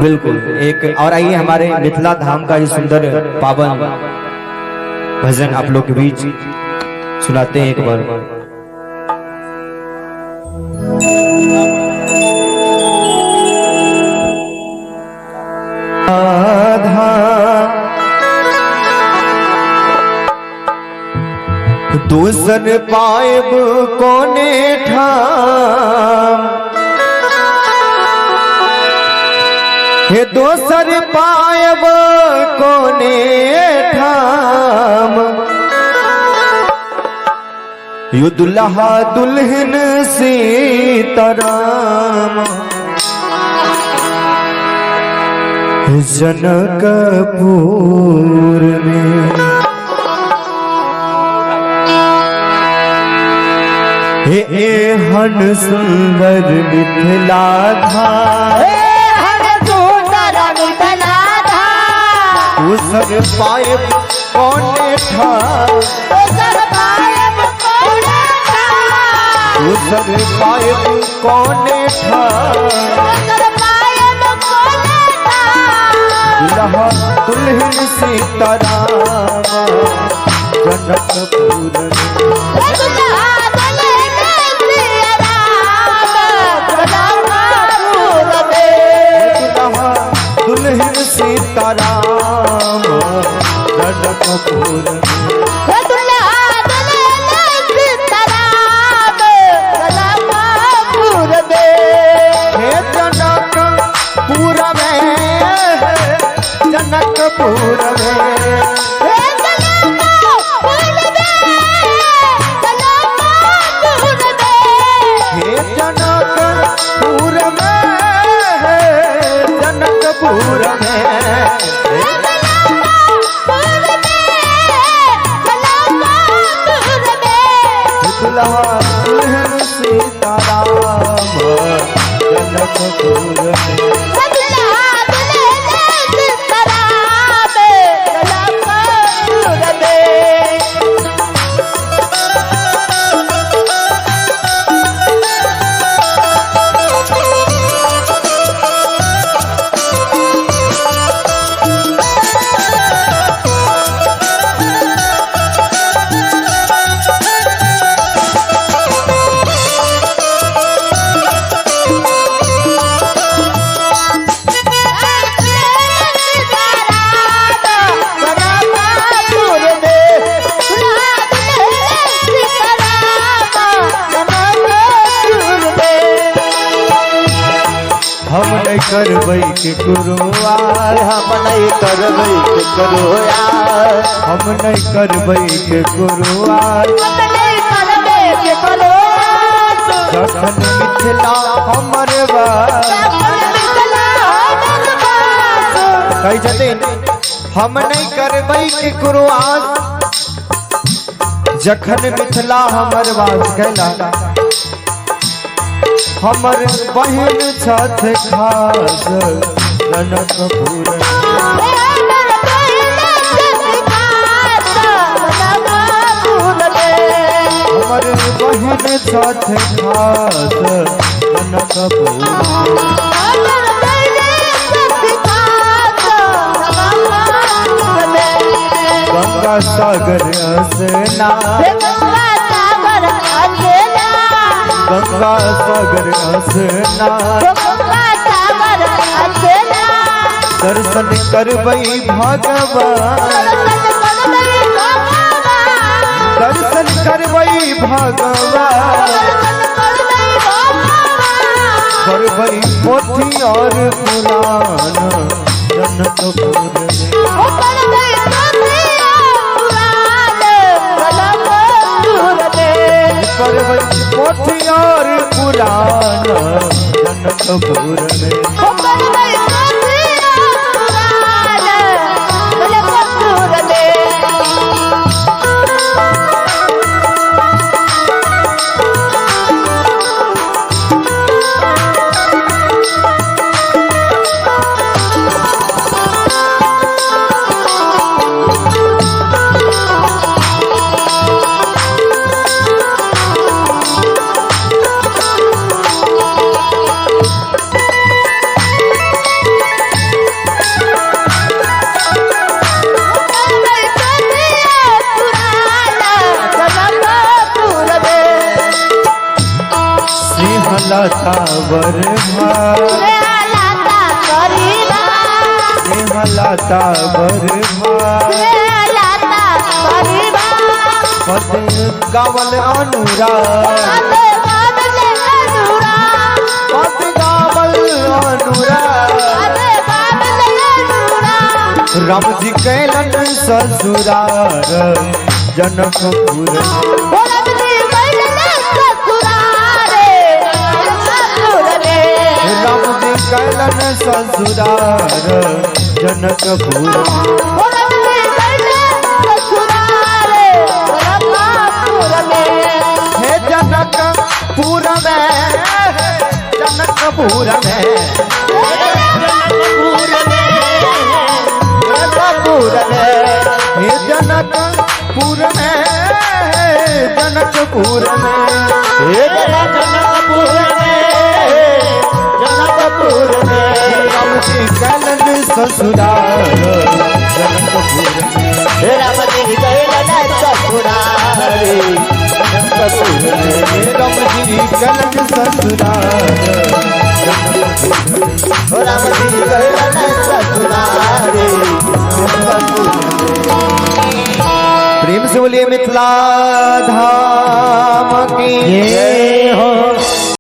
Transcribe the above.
बिल्कुल। एक और आइए हमारे मिथिला धाम का ये सुंदर पावन भजन आप लोग के बीच सुनाते हैं एक बार। दूसर पाएब कोने ठाम, हे दोसर पाएब कोने ठाम, यु दुल्हा दुल्हन सीताराम, जनकपुर में हे हन सुंदर मिथिला धाम, दूसर पाएब कोने ठाम, दूसर पाएब कोने ठाम, दुल्हा दुल्हन सीताराम, जनकपुर दुल्हन सीताराम, जनकपुर जनकपुर में, जनकपुर में, जनकपुर में, जनकपुर में, दुल्हा दुल्हन सीताराम, जनकपुर में। हम नहीं करबै के गुरुआर, हम नहीं करबै के गुरुआर, हम नहीं करबै के गुरुआर, जखन मिथिला हमर बास, कही छथिन हम नहीं करबै के गुरुआर, जखन मिथिला हमर वास कैला, हमर बहन छठ खास, जनकपुर हमर बहन छठ खास, जनकपुर गंगा सागर स्नान, गंगा सागर स्नान, दर्शन करबै भगवान, दर्शन करबै भगवान, करबै पोथी और पुराण, जनकपुर में। करबै पोथी और पुराण, जनकपुर में। भार लाता परिवार हलाता बरभार लाता परिवार पद गावल अनुराग अबे बाबले अनुराग पद गावल अनुराग अबे बाबले अनुराग राम जी कैलन ससुरार जनकपुर बोलब जी कैलन ससुरारे जनकपुर में राम जी कैलन ससुरार जनकपुर बोलब जी कैलन ससुरारे जनकपुर में हे जनकपुर में जनकपुर में जनकपुर में हे जनकपुर में जनकपुर में हे जनकपुर में जनकपुर में राम जी कैलन ससुरार जनकपुर में हे राम जी कैलन ससुरार जनकपुर में हे राम जी कैलन ससुरार राम जी कैलन ससुरार प्रेम से बोलिए मिथिला धाम की जय हो।